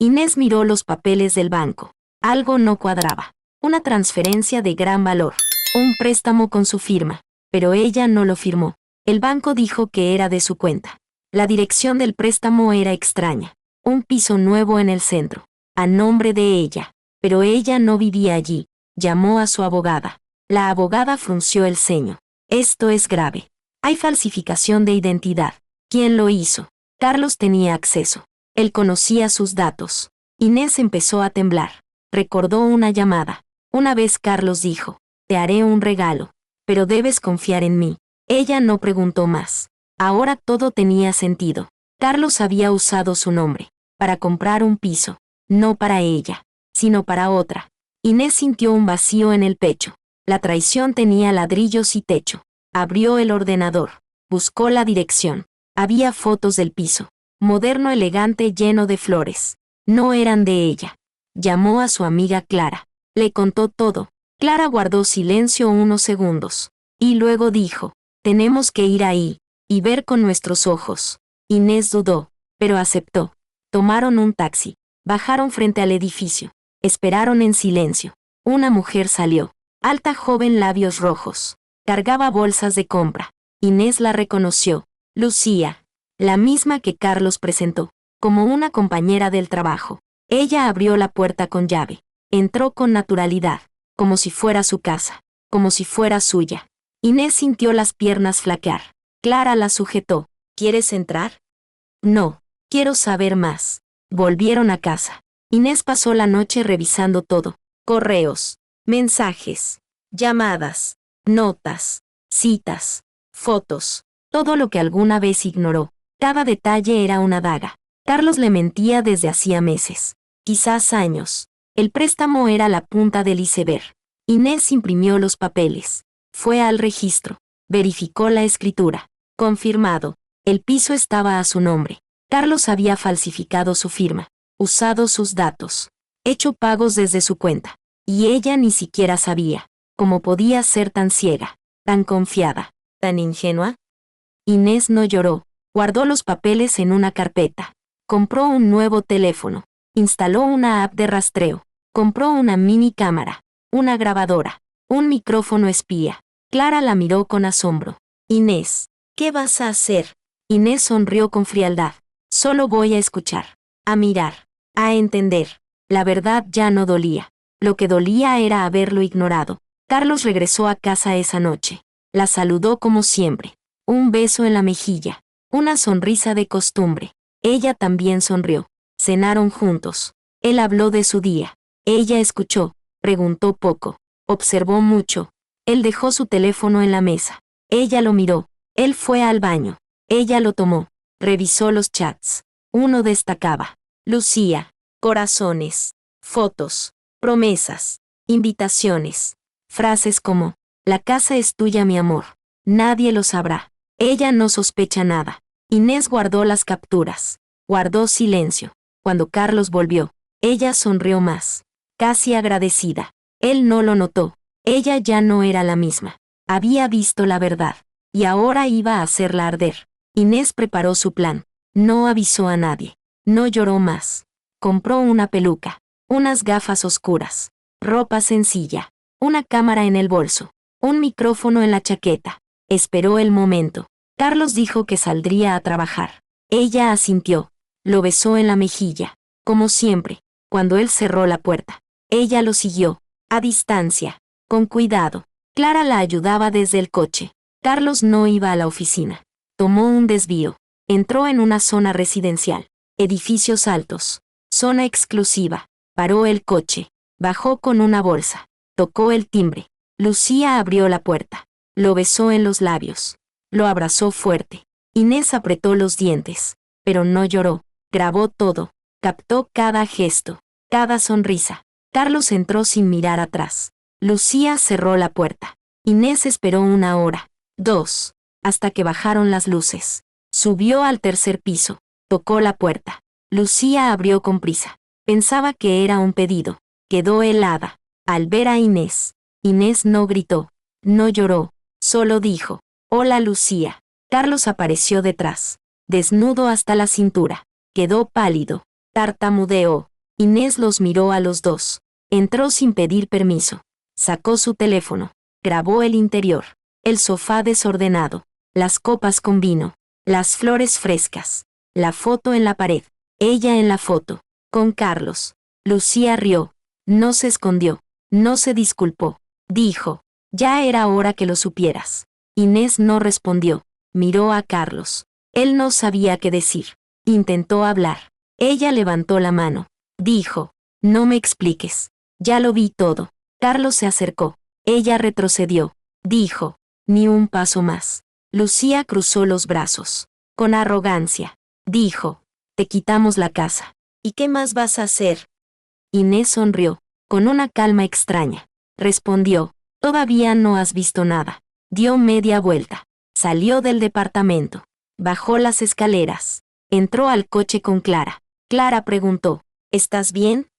Inés miró los papeles del banco. Algo no cuadraba. Una transferencia de gran valor. Un préstamo con su firma. Pero ella no lo firmó. El banco dijo que era de su cuenta. La dirección del préstamo era extraña. Un piso nuevo en el centro. A nombre de ella. Pero ella no vivía allí. Llamó a su abogada. La abogada frunció el ceño. Esto es grave. Hay falsificación de identidad. ¿Quién lo hizo? Carlos tenía acceso. Él conocía sus datos. Inés empezó a temblar. Recordó una llamada. Una vez Carlos dijo, te haré un regalo, pero debes confiar en mí. Ella no preguntó más. Ahora todo tenía sentido. Carlos había usado su nombre para comprar un piso, no para ella, sino para otra. Inés sintió un vacío en el pecho. La traición tenía ladrillos y techo. Abrió el ordenador. Buscó la dirección. Había fotos del piso. Moderno, elegante, lleno de flores. No eran de ella. Llamó a su amiga Clara. Le contó todo. Clara guardó silencio unos segundos. Y luego dijo, tenemos que ir ahí, y ver con nuestros ojos. Inés dudó, pero aceptó. Tomaron un taxi. Bajaron frente al edificio. Esperaron en silencio. Una mujer salió. Alta, joven, labios rojos. Cargaba bolsas de compra. Inés la reconoció. Lucía. La misma que Carlos presentó, como una compañera del trabajo. Ella abrió la puerta con llave. Entró con naturalidad, como si fuera su casa, como si fuera suya. Inés sintió las piernas flaquear. Clara la sujetó. ¿Quieres entrar? No, quiero saber más. Volvieron a casa. Inés pasó la noche revisando todo. Correos, mensajes, llamadas, notas, citas, fotos, todo lo que alguna vez ignoró. Cada detalle era una daga. Carlos le mentía desde hacía meses, quizás años. El préstamo era la punta del iceberg. Inés imprimió los papeles. Fue al registro. Verificó la escritura. Confirmado. El piso estaba a su nombre. Carlos había falsificado su firma, usado sus datos, hecho pagos desde su cuenta. Y ella ni siquiera sabía. ¿Cómo podía ser tan ciega, tan confiada, tan ingenua? Inés no lloró. Guardó los papeles en una carpeta. Compró un nuevo teléfono. Instaló una app de rastreo. Compró una mini cámara, una grabadora, un micrófono espía. Clara la miró con asombro. Inés, ¿qué vas a hacer? Inés sonrió con frialdad. Solo voy a escuchar, a mirar, a entender. La verdad ya no dolía. Lo que dolía era haberlo ignorado. Carlos regresó a casa esa noche. La saludó como siempre. Un beso en la mejilla. Una sonrisa de costumbre. Ella también sonrió. Cenaron juntos. Él habló de su día. Ella escuchó. Preguntó poco. Observó mucho. Él dejó su teléfono en la mesa. Ella lo miró. Él fue al baño. Ella lo tomó. Revisó los chats. Uno destacaba. Lucía. Corazones. Fotos. Promesas. Invitaciones. Frases como, la casa es tuya, mi amor. Nadie lo sabrá. Ella no sospecha nada. Inés guardó las capturas. Guardó silencio. Cuando Carlos volvió, ella sonrió más. Casi agradecida. Él no lo notó. Ella ya no era la misma. Había visto la verdad. Y ahora iba a hacerla arder. Inés preparó su plan. No avisó a nadie. No lloró más. Compró una peluca. Unas gafas oscuras. Ropa sencilla. Una cámara en el bolso. Un micrófono en la chaqueta. Esperó el momento. Carlos dijo que saldría a trabajar. Ella asintió. Lo besó en la mejilla. Como siempre, cuando él cerró la puerta. Ella lo siguió. A distancia. Con cuidado. Clara la ayudaba desde el coche. Carlos no iba a la oficina. Tomó un desvío. Entró en una zona residencial. Edificios altos. Zona exclusiva. Paró el coche. Bajó con una bolsa. Tocó el timbre. Lucía abrió la puerta. Lo besó en los labios. Lo abrazó fuerte. Inés apretó los dientes. Pero no lloró. Grabó todo. Captó cada gesto. Cada sonrisa. Carlos entró sin mirar atrás. Lucía cerró la puerta. Inés esperó 1 hora. 2. Hasta que bajaron las luces. Subió al tercer piso. Tocó la puerta. Lucía abrió con prisa. Pensaba que era un pedido. Quedó helada al ver a Inés. Inés no gritó. No lloró. Solo dijo, hola Lucía. Carlos apareció detrás. Desnudo hasta la cintura. Quedó pálido. Tartamudeó. Inés los miró a los dos. Entró sin pedir permiso. Sacó su teléfono. Grabó el interior. El sofá desordenado. Las copas con vino. Las flores frescas. La foto en la pared. Ella en la foto. Con Carlos. Lucía rió. No se escondió. No se disculpó. Dijo. Ya era hora que lo supieras. Inés no respondió. Miró a Carlos. Él no sabía qué decir. Intentó hablar. Ella levantó la mano. Dijo. No me expliques. Ya lo vi todo. Carlos se acercó. Ella retrocedió. Dijo. Ni un paso más. Lucía cruzó los brazos. Con arrogancia. Dijo. Te quitamos la casa. ¿Y qué más vas a hacer? Inés sonrió. Con una calma extraña. Respondió. Todavía no has visto nada. Dio media vuelta. Salió del departamento. Bajó las escaleras. Entró al coche con Clara. Clara preguntó. ¿Estás bien?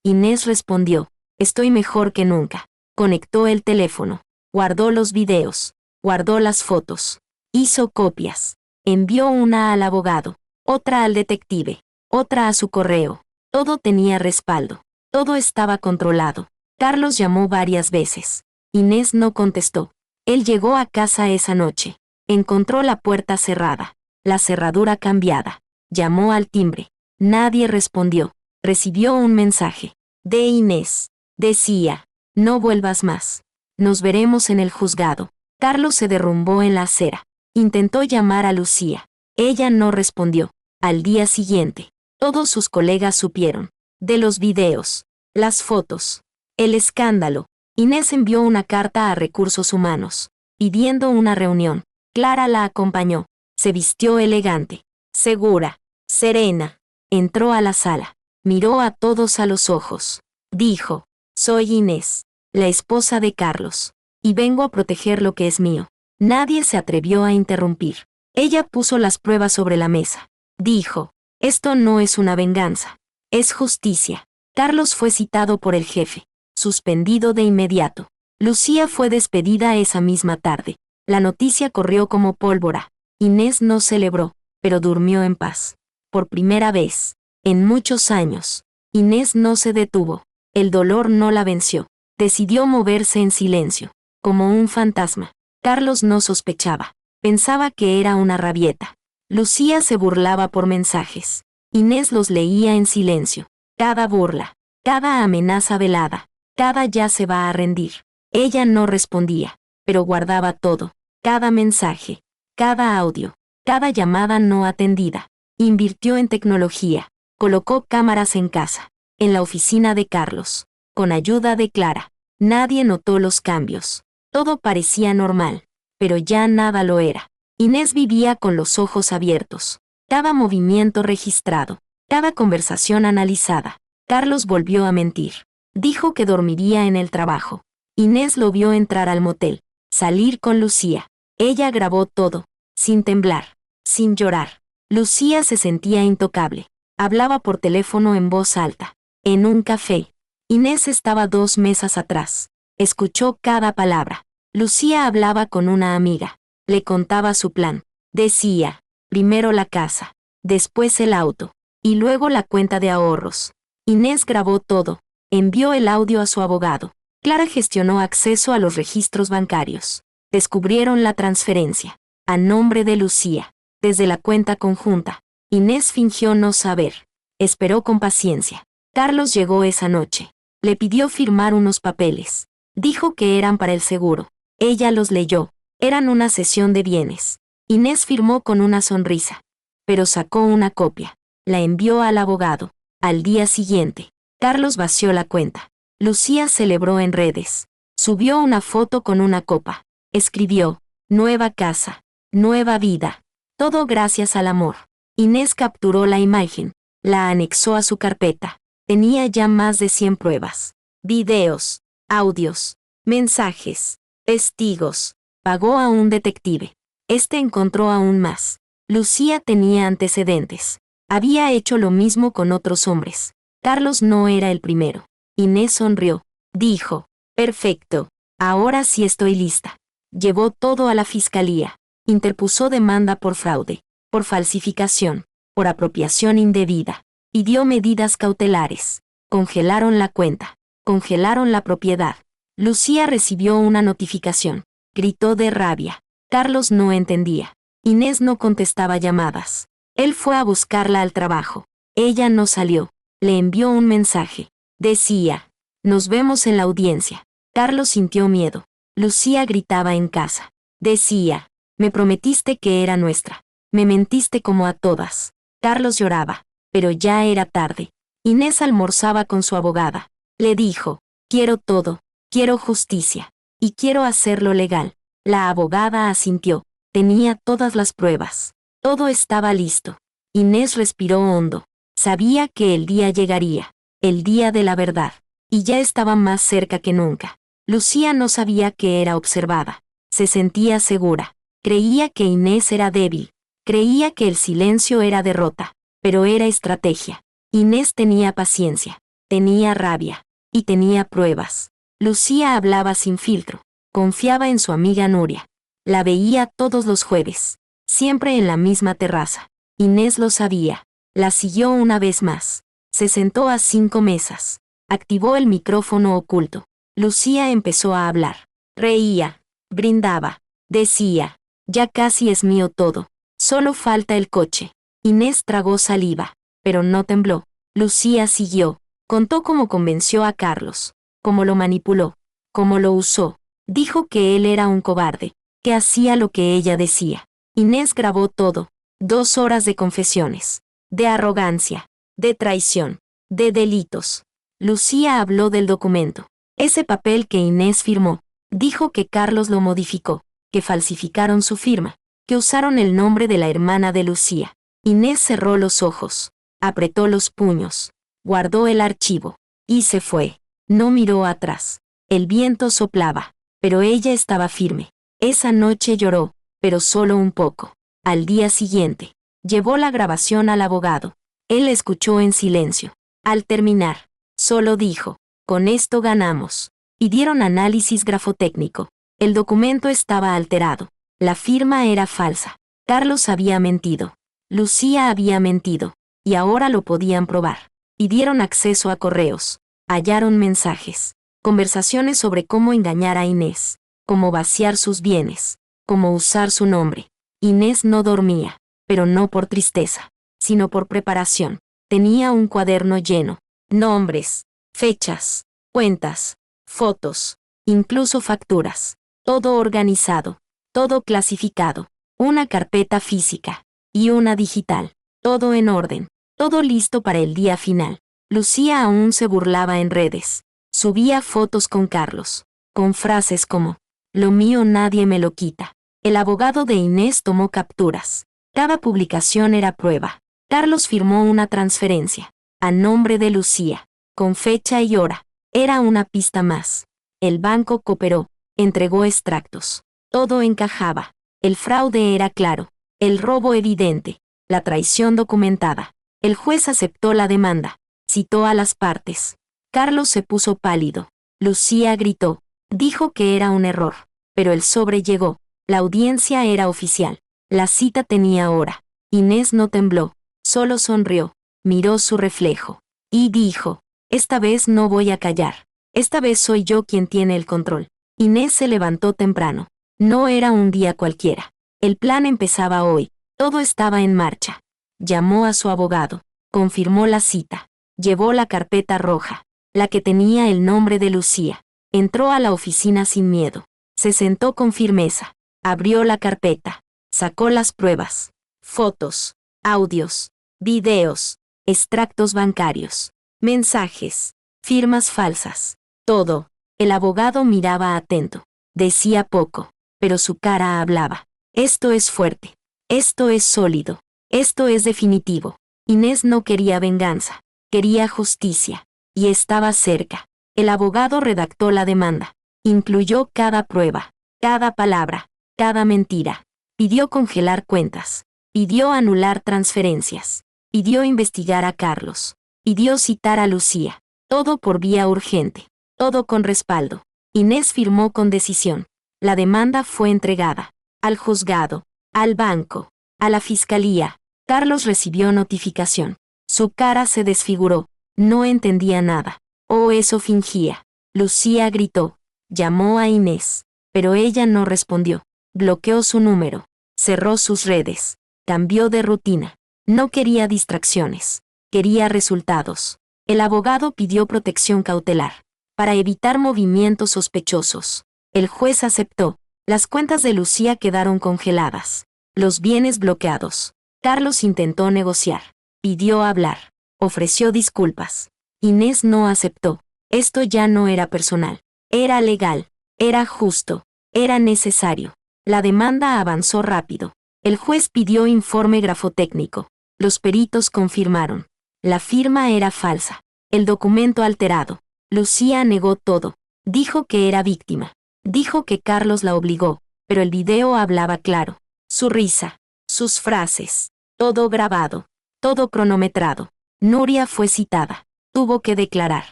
Inés respondió. Estoy mejor que nunca. Conectó el teléfono. Guardó los videos. Guardó las fotos. Hizo copias. Envió una al abogado. Otra al detective. Otra a su correo. Todo tenía respaldo. Todo estaba controlado. Carlos llamó varias veces. Inés no contestó. Él llegó a casa esa noche. Encontró la puerta cerrada. La cerradura cambiada. Llamó al timbre. Nadie respondió. Recibió un mensaje. De Inés. Decía. No vuelvas más. Nos veremos en el juzgado. Carlos se derrumbó en la acera. Intentó llamar a Lucía. Ella no respondió. Al día siguiente, todos sus colegas supieron. De los videos. Las fotos. El escándalo. Inés envió una carta a Recursos Humanos. Pidiendo una reunión. Clara la acompañó. Se vistió elegante. Segura. Serena. Entró a la sala. Miró a todos a los ojos. Dijo. Soy Inés, la esposa de Carlos. Y vengo a proteger lo que es mío. Nadie se atrevió a interrumpir. Ella puso las pruebas sobre la mesa. Dijo. Esto no es una venganza. Es justicia. Carlos fue citado por el jefe. Suspendido de inmediato. Lucía fue despedida esa misma tarde. La noticia corrió como pólvora. Inés no celebró, pero durmió en paz. Por primera vez, en muchos años, Inés no se detuvo. El dolor no la venció. Decidió moverse en silencio, como un fantasma. Carlos no sospechaba. Pensaba que era una rabieta. Lucía se burlaba por mensajes. Inés los leía en silencio. Cada burla, cada amenaza velada, cada ya se va a rendir. Ella no respondía, pero guardaba todo. Cada mensaje, cada audio, cada llamada no atendida. Invirtió en tecnología. Colocó cámaras en casa, en la oficina de Carlos. Con ayuda de Clara. Nadie notó los cambios. Todo parecía normal, pero ya nada lo era. Inés vivía con los ojos abiertos. Cada movimiento registrado. Cada conversación analizada. Carlos volvió a mentir. Dijo que dormiría en el trabajo. Inés lo vio entrar al motel. Salir con Lucía. Ella grabó todo. Sin temblar. Sin llorar. Lucía se sentía intocable. Hablaba por teléfono en voz alta. En un café. Inés estaba 2 mesas atrás. Escuchó cada palabra. Lucía hablaba con una amiga. Le contaba su plan. Decía, primero la casa, después el auto, y luego la cuenta de ahorros. Inés grabó todo. Envió el audio a su abogado. Clara gestionó acceso a los registros bancarios. Descubrieron la transferencia. A nombre de Lucía. Desde la cuenta conjunta. Inés fingió no saber. Esperó con paciencia. Carlos llegó esa noche. Le pidió firmar unos papeles. Dijo que eran para el seguro. Ella los leyó. Eran una cesión de bienes. Inés firmó con una sonrisa. Pero sacó una copia. La envió al abogado. Al día siguiente, Carlos vació la cuenta. Lucía celebró en redes. Subió una foto con una copa. Escribió, nueva casa, nueva vida. Todo gracias al amor. Inés capturó la imagen. La anexó a su carpeta. Tenía ya más de 100 pruebas. Videos, audios, mensajes, testigos. Pagó a un detective. Este encontró aún más. Lucía tenía antecedentes. Había hecho lo mismo con otros hombres. Carlos no era el primero. Inés sonrió. Dijo, perfecto. Ahora sí estoy lista. Llevó todo a la fiscalía. Interpuso demanda por fraude, por falsificación, por apropiación indebida. Pidió medidas cautelares. Congelaron la cuenta. Congelaron la propiedad. Lucía recibió una notificación. Gritó de rabia. Carlos no entendía. Inés no contestaba llamadas. Él fue a buscarla al trabajo. Ella no salió. Le envió un mensaje. Decía: nos vemos en la audiencia. Carlos sintió miedo. Lucía gritaba en casa. Decía: me prometiste que era nuestra. Me mentiste como a todas. Carlos lloraba. Pero ya era tarde. Inés almorzaba con su abogada. Le dijo: quiero todo. Quiero justicia. Y quiero hacerlo legal. La abogada asintió. Tenía todas las pruebas. Todo estaba listo. Inés respiró hondo. Sabía que el día llegaría. El día de la verdad. Y ya estaba más cerca que nunca. Lucía no sabía que era observada. Se sentía segura. Creía que Inés era débil. Creía que el silencio era derrota. Pero era estrategia. Inés tenía paciencia. Tenía rabia. Y tenía pruebas. Lucía hablaba sin filtro. Confiaba en su amiga Nuria. La veía todos los jueves. Siempre en la misma terraza. Inés lo sabía. La siguió una vez más. Se sentó a 5 mesas. Activó el micrófono oculto. Lucía empezó a hablar. Reía. Brindaba. Decía: ya casi es mío todo. Solo falta el coche. Inés tragó saliva. Pero no tembló. Lucía siguió. Contó cómo convenció a Carlos. Cómo lo manipuló. Cómo lo usó. Dijo que él era un cobarde. Que hacía lo que ella decía. Inés grabó todo. 2 horas de confesiones. De arrogancia. De traición. De delitos. Lucía habló del documento. Ese papel que Inés firmó. Dijo que Carlos lo modificó. Que falsificaron su firma. Que usaron el nombre de la hermana de Lucía. Inés cerró los ojos. Apretó los puños. Guardó el archivo. Y se fue. No miró atrás. El viento soplaba. Pero ella estaba firme. Esa noche lloró. Pero solo un poco. Al día siguiente. Llevó la grabación al abogado. Él escuchó en silencio. Al terminar, solo dijo: con esto ganamos. Y dieron análisis grafotécnico. El documento estaba alterado. La firma era falsa. Carlos había mentido. Lucía había mentido. Y ahora lo podían probar. Y dieron acceso a correos. Hallaron mensajes. Conversaciones sobre cómo engañar a Inés. Cómo vaciar sus bienes. Cómo usar su nombre. Inés no dormía. Pero no por tristeza, sino por preparación. Tenía un cuaderno lleno. Nombres, fechas, cuentas, fotos, incluso facturas. Todo organizado, todo clasificado. Una carpeta física y una digital. Todo en orden, todo listo para el día final. Lucía aún se burlaba en redes. Subía fotos con Carlos, con frases como: lo mío nadie me lo quita. El abogado de Inés tomó capturas. Cada publicación era prueba. Carlos firmó una transferencia, a nombre de Lucía, con fecha y hora. Era una pista más. El banco cooperó, entregó extractos. Todo encajaba. El fraude era claro, el robo evidente, la traición documentada. El juez aceptó la demanda, citó a las partes. Carlos se puso pálido. Lucía gritó. Dijo que era un error. Pero el sobre llegó. La audiencia era oficial. La cita tenía hora. Inés no tembló, solo sonrió, miró su reflejo. Y dijo: esta vez no voy a callar. Esta vez soy yo quien tiene el control. Inés se levantó temprano. No era un día cualquiera. El plan empezaba hoy. Todo estaba en marcha. Llamó a su abogado. Confirmó la cita. Llevó la carpeta roja, la que tenía el nombre de Lucía. Entró a la oficina sin miedo. Se sentó con firmeza. Abrió la carpeta. Sacó las pruebas. Fotos, audios, videos, extractos bancarios, mensajes, firmas falsas. Todo. El abogado miraba atento. Decía poco, pero su cara hablaba. Esto es fuerte. Esto es sólido. Esto es definitivo. Inés no quería venganza. Quería justicia. Y estaba cerca. El abogado redactó la demanda. Incluyó cada prueba, cada palabra, cada mentira. Pidió congelar cuentas. Pidió anular transferencias. Pidió investigar a Carlos. Pidió citar a Lucía. Todo por vía urgente. Todo con respaldo. Inés firmó con decisión. La demanda fue entregada. Al juzgado. Al banco. A la fiscalía. Carlos recibió notificación. Su cara se desfiguró. No entendía nada. Oh, eso fingía. Lucía gritó. Llamó a Inés, pero ella no respondió. Bloqueó su número. Cerró sus redes. Cambió de rutina. No quería distracciones. Quería resultados. El abogado pidió protección cautelar para evitar movimientos sospechosos. El juez aceptó. Las cuentas de Lucía quedaron congeladas. Los bienes bloqueados. Carlos intentó negociar. Pidió hablar. Ofreció disculpas. Inés no aceptó. Esto ya no era personal. Era legal. Era justo. Era necesario. La demanda avanzó rápido. El juez pidió informe grafotécnico. Los peritos confirmaron. La firma era falsa. El documento alterado. Lucía negó todo. Dijo que era víctima. Dijo que Carlos la obligó, pero el video hablaba claro. Su risa, sus frases, todo grabado, todo cronometrado. Nuria fue citada. Tuvo que declarar.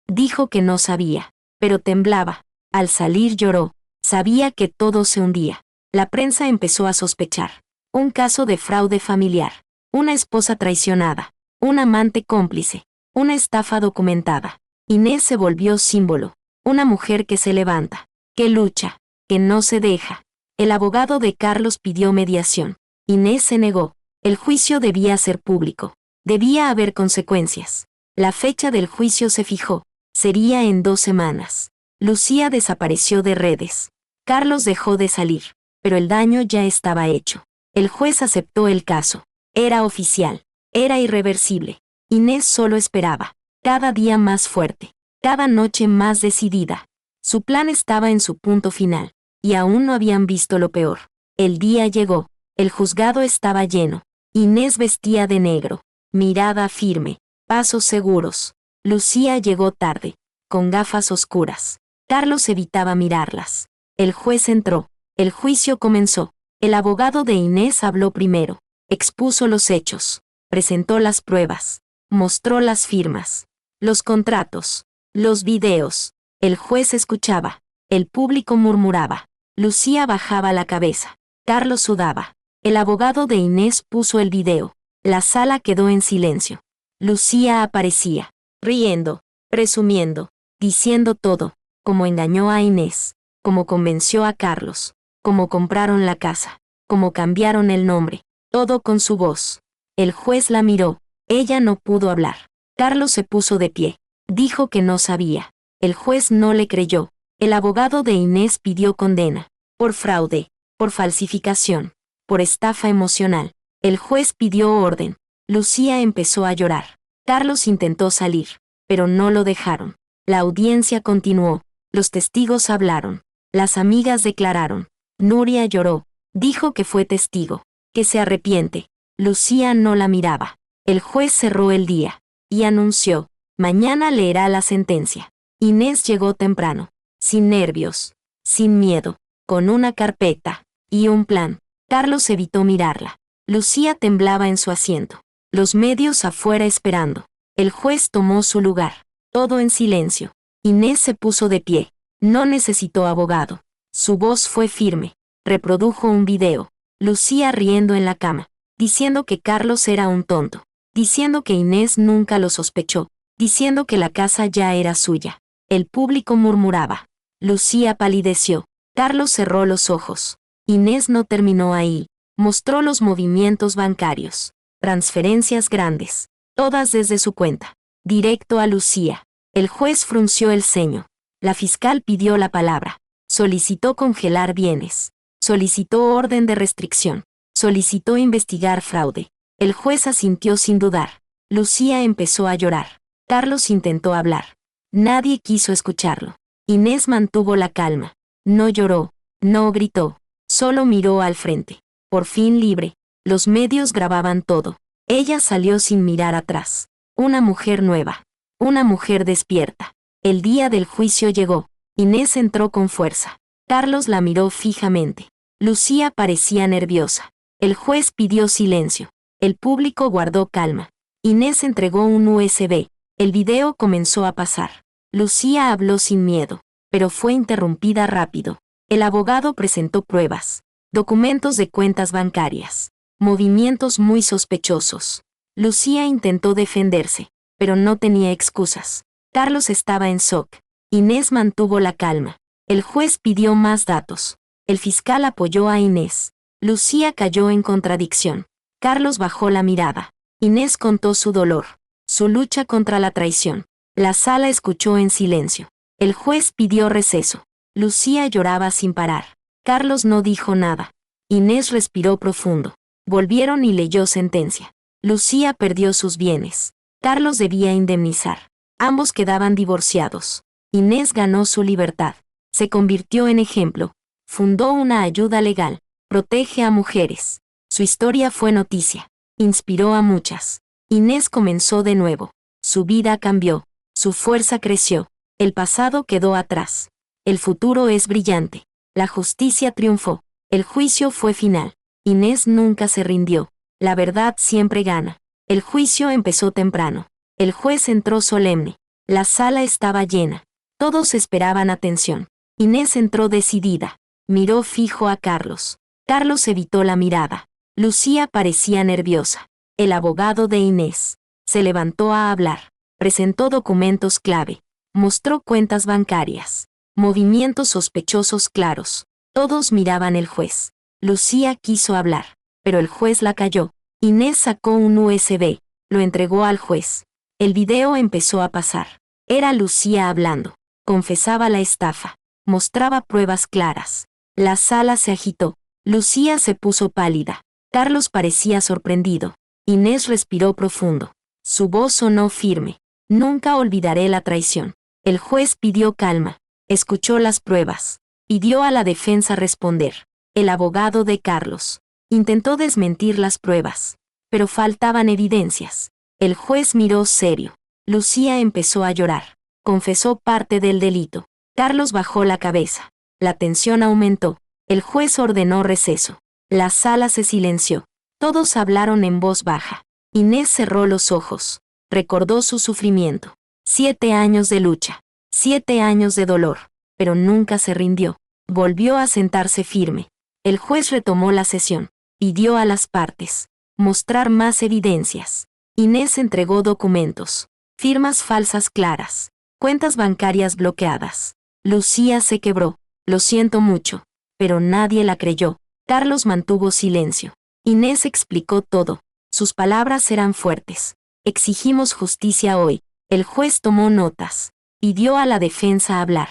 Dijo que no sabía, pero temblaba. Al salir lloró. Sabía que todo se hundía. La prensa empezó a sospechar. Un caso de fraude familiar. Una esposa traicionada. Un amante cómplice. Una estafa documentada. Inés se volvió símbolo. Una mujer que se levanta, que lucha, que no se deja. El abogado de Carlos pidió mediación. Inés se negó. El juicio debía ser público. Debía haber consecuencias. La fecha del juicio se fijó. Sería en 2 semanas. Lucía desapareció de redes. Carlos dejó de salir, pero el daño ya estaba hecho. El juez aceptó el caso. Era oficial. Era irreversible. Inés solo esperaba. Cada día más fuerte. Cada noche más decidida. Su plan estaba en su punto final. Y aún no habían visto lo peor. El día llegó. El juzgado estaba lleno. Inés vestía de negro. Mirada firme. Pasos seguros. Lucía llegó tarde. Con gafas oscuras. Carlos evitaba mirarlas. El juez entró. El juicio comenzó. El abogado de Inés habló primero. Expuso los hechos. Presentó las pruebas. Mostró las firmas. Los contratos. Los videos. El juez escuchaba. El público murmuraba. Lucía bajaba la cabeza. Carlos sudaba. El abogado de Inés puso el video. La sala quedó en silencio. Lucía aparecía. Riendo. Presumiendo. Diciendo todo. Cómo engañó a Inés. Cómo convenció a Carlos. Cómo compraron la casa. Cómo cambiaron el nombre. Todo con su voz. El juez la miró. Ella no pudo hablar. Carlos se puso de pie. Dijo que no sabía. El juez no le creyó. El abogado de Inés pidió condena. Por fraude. Por falsificación. Por estafa emocional. El juez pidió orden. Lucía empezó a llorar. Carlos intentó salir, pero no lo dejaron. La audiencia continuó. Los testigos hablaron. Las amigas declararon. Nuria lloró. Dijo que fue testigo. Que se arrepiente. Lucía no la miraba. El juez cerró el día. Y anunció. Mañana leerá la sentencia. Inés llegó temprano. Sin nervios. Sin miedo. Con una carpeta. Y un plan. Carlos evitó mirarla. Lucía temblaba en su asiento. Los medios afuera esperando. El juez tomó su lugar. Todo en silencio. Inés se puso de pie. No necesitó abogado. Su voz fue firme. Reprodujo un video. Lucía riendo en la cama. Diciendo que Carlos era un tonto. Diciendo que Inés nunca lo sospechó. Diciendo que la casa ya era suya. El público murmuraba. Lucía palideció. Carlos cerró los ojos. Inés no terminó ahí. Mostró los movimientos bancarios. Transferencias grandes. Todas desde su cuenta. Directo a Lucía. El juez frunció el ceño. La fiscal pidió la palabra. Solicitó congelar bienes. Solicitó orden de restricción. Solicitó investigar fraude. El juez asintió sin dudar. Lucía empezó a llorar. Carlos intentó hablar. Nadie quiso escucharlo. Inés mantuvo la calma. No lloró. No gritó. Solo miró al frente. Por fin libre. Los medios grababan todo. Ella salió sin mirar atrás. Una mujer nueva. Una mujer despierta. El día del juicio llegó. Inés entró con fuerza. Carlos la miró fijamente. Lucía parecía nerviosa. El juez pidió silencio. El público guardó calma. Inés entregó un USB. El video comenzó a pasar. Lucía habló sin miedo, pero fue interrumpida rápido. El abogado presentó pruebas. Documentos de cuentas bancarias. Movimientos muy sospechosos. Lucía intentó defenderse, pero no tenía excusas. Carlos estaba en shock. Inés mantuvo la calma. El juez pidió más datos. El fiscal apoyó a Inés. Lucía cayó en contradicción. Carlos bajó la mirada. Inés contó su dolor, su lucha contra la traición. La sala escuchó en silencio. El juez pidió receso. Lucía lloraba sin parar. Carlos no dijo nada. Inés respiró profundo. Volvieron y leyó sentencia. Lucía perdió sus bienes. Carlos debía indemnizar. Ambos quedaban divorciados. Inés ganó su libertad. Se convirtió en ejemplo. Fundó una ayuda legal. Protege a mujeres. Su historia fue noticia. Inspiró a muchas. Inés comenzó de nuevo. Su vida cambió. Su fuerza creció. El pasado quedó atrás. El futuro es brillante. La justicia triunfó. El juicio fue final. Inés nunca se rindió. La verdad siempre gana. El juicio empezó temprano. El juez entró solemne. La sala estaba llena. Todos esperaban atención. Inés entró decidida. Miró fijo a Carlos. Carlos evitó la mirada. Lucía parecía nerviosa. El abogado de Inés se levantó a hablar. Presentó documentos clave. Mostró cuentas bancarias. Movimientos sospechosos claros. Todos miraban al juez. Lucía quiso hablar, pero el juez la calló. Inés sacó un USB. Lo entregó al juez. El video empezó a pasar. Era Lucía hablando. Confesaba la estafa. Mostraba pruebas claras. La sala se agitó. Lucía se puso pálida. Carlos parecía sorprendido. Inés respiró profundo. Su voz sonó firme. Nunca olvidaré la traición. El juez pidió calma. Escuchó las pruebas. Pidió a la defensa responder. El abogado de Carlos intentó desmentir las pruebas, pero faltaban evidencias. El juez miró serio. Lucía empezó a llorar. Confesó parte del delito. Carlos bajó la cabeza. La tensión aumentó. El juez ordenó receso. La sala se silenció. Todos hablaron en voz baja. Inés cerró los ojos. Recordó su sufrimiento. 7 años de lucha. 7 años de dolor. Pero nunca se rindió. Volvió a sentarse firme. El juez retomó la sesión. Pidió a las partes mostrar más evidencias. Inés entregó documentos. Firmas falsas claras. Cuentas bancarias bloqueadas. Lucía se quebró. Lo siento mucho. Pero nadie la creyó. Carlos mantuvo silencio. Inés explicó todo. Sus palabras eran fuertes. Exigimos justicia hoy. El juez tomó notas. Pidió a la defensa hablar.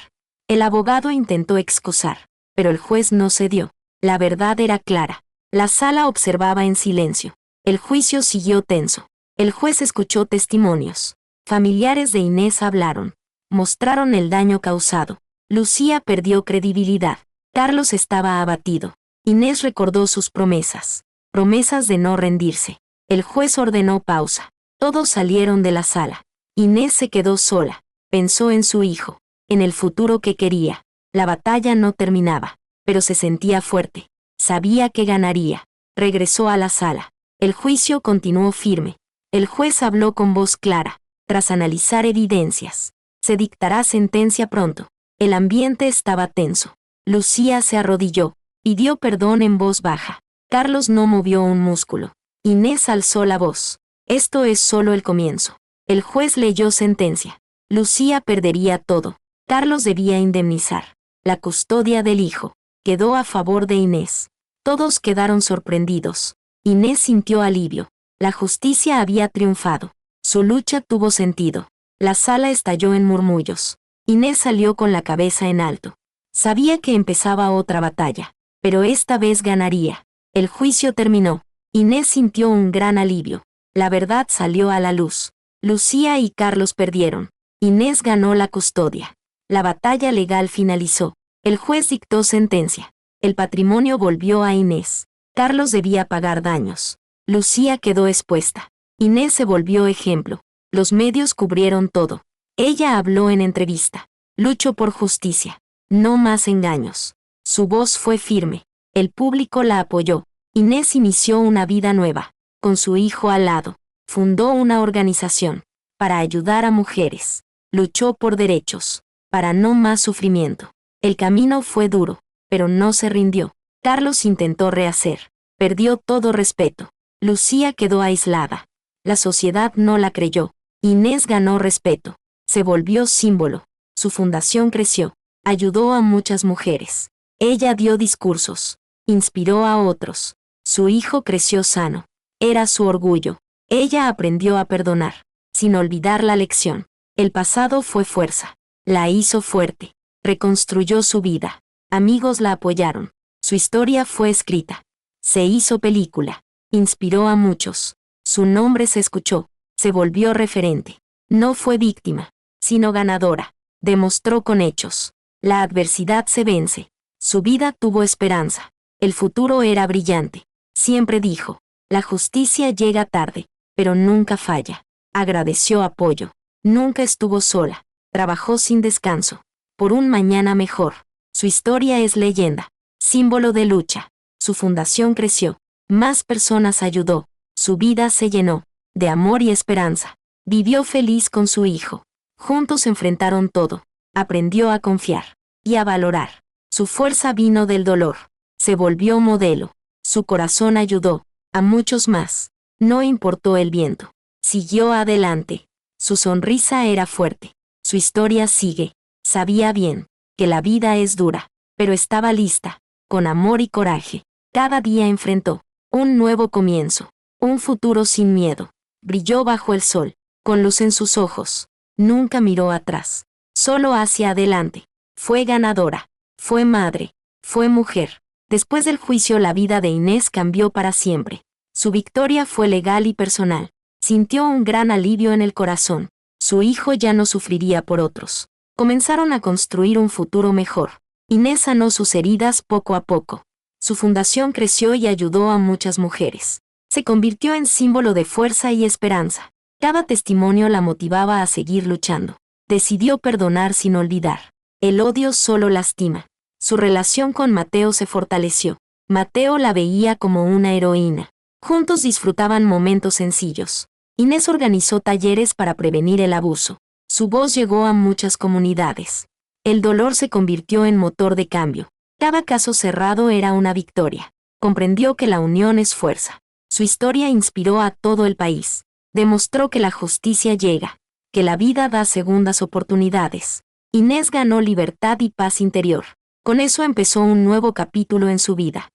El abogado intentó excusar, pero el juez no cedió. La verdad era clara. La sala observaba en silencio. El juicio siguió tenso. El juez escuchó testimonios. Familiares de Inés hablaron. Mostraron el daño causado. Lucía perdió credibilidad. Carlos estaba abatido. Inés recordó sus promesas. Promesas de no rendirse. El juez ordenó pausa. Todos salieron de la sala. Inés se quedó sola. Pensó en su hijo, en el futuro que quería. La batalla no terminaba, pero se sentía fuerte. Sabía que ganaría. Regresó a la sala. El juicio continuó firme. El juez habló con voz clara. Tras analizar evidencias, se dictará sentencia pronto. El ambiente estaba tenso. Lucía se arrodilló. Pidió perdón en voz baja. Carlos no movió un músculo. Inés alzó la voz. Esto es solo el comienzo. El juez leyó sentencia. Lucía perdería todo. Carlos debía indemnizar. La custodia del hijo quedó a favor de Inés. Todos quedaron sorprendidos. Inés sintió alivio. La justicia había triunfado. Su lucha tuvo sentido. La sala estalló en murmullos. Inés salió con la cabeza en alto. Sabía que empezaba otra batalla, pero esta vez ganaría. El juicio terminó. Inés sintió un gran alivio. La verdad salió a la luz. Lucía y Carlos perdieron. Inés ganó la custodia. La batalla legal finalizó. El juez dictó sentencia. El patrimonio volvió a Inés. Carlos debía pagar daños. Lucía quedó expuesta. Inés se volvió ejemplo. Los medios cubrieron todo. Ella habló en entrevista. Luchó por justicia. No más engaños. Su voz fue firme. El público la apoyó. Inés inició una vida nueva. Con su hijo al lado. Fundó una organización para ayudar a mujeres. Luchó por derechos, para no más sufrimiento. El camino fue duro, pero no se rindió. Carlos intentó rehacer. Perdió todo respeto. Lucía quedó aislada. La sociedad no la creyó. Inés ganó respeto. Se volvió símbolo. Su fundación creció. Ayudó a muchas mujeres. Ella dio discursos. Inspiró a otros. Su hijo creció sano. Era su orgullo. Ella aprendió a perdonar, sin olvidar la lección. El pasado fue fuerza. La hizo fuerte. Reconstruyó su vida. Amigos la apoyaron. Su historia fue escrita. Se hizo película. Inspiró a muchos. Su nombre se escuchó. Se volvió referente. No fue víctima, sino ganadora. Demostró con hechos. La adversidad se vence. Su vida tuvo esperanza. El futuro era brillante. Siempre dijo, la justicia llega tarde, pero nunca falla. Agradeció apoyo. Nunca estuvo sola. Trabajó sin descanso. Por un mañana mejor. Su historia es leyenda. Símbolo de lucha. Su fundación creció. Más personas ayudó. Su vida se llenó de amor y esperanza. Vivió feliz con su hijo. Juntos enfrentaron todo. Aprendió a confiar y a valorar. Su fuerza vino del dolor. Se volvió modelo. Su corazón ayudó a muchos más. No importó el viento. Siguió adelante. Su sonrisa era fuerte. Su historia sigue. Sabía bien que la vida es dura, pero estaba lista. Con amor y coraje. Cada día enfrentó un nuevo comienzo. Un futuro sin miedo. Brilló bajo el sol, con luz en sus ojos. Nunca miró atrás. Solo hacia adelante. Fue ganadora. Fue madre. Fue mujer. Después del juicio la vida de Inés cambió para siempre. Su victoria fue legal y personal. Sintió un gran alivio en el corazón. Su hijo ya no sufriría por otros. Comenzaron a construir un futuro mejor. Inés sanó sus heridas poco a poco. Su fundación creció y ayudó a muchas mujeres. Se convirtió en símbolo de fuerza y esperanza. Cada testimonio la motivaba a seguir luchando. Decidió perdonar sin olvidar. El odio solo lastima. Su relación con Mateo se fortaleció. Mateo la veía como una heroína. Juntos disfrutaban momentos sencillos. Inés organizó talleres para prevenir el abuso. Su voz llegó a muchas comunidades. El dolor se convirtió en motor de cambio. Cada caso cerrado era una victoria. Comprendió que la unión es fuerza. Su historia inspiró a todo el país. Demostró que la justicia llega, que la vida da segundas oportunidades. Inés ganó libertad y paz interior. Con eso empezó un nuevo capítulo en su vida.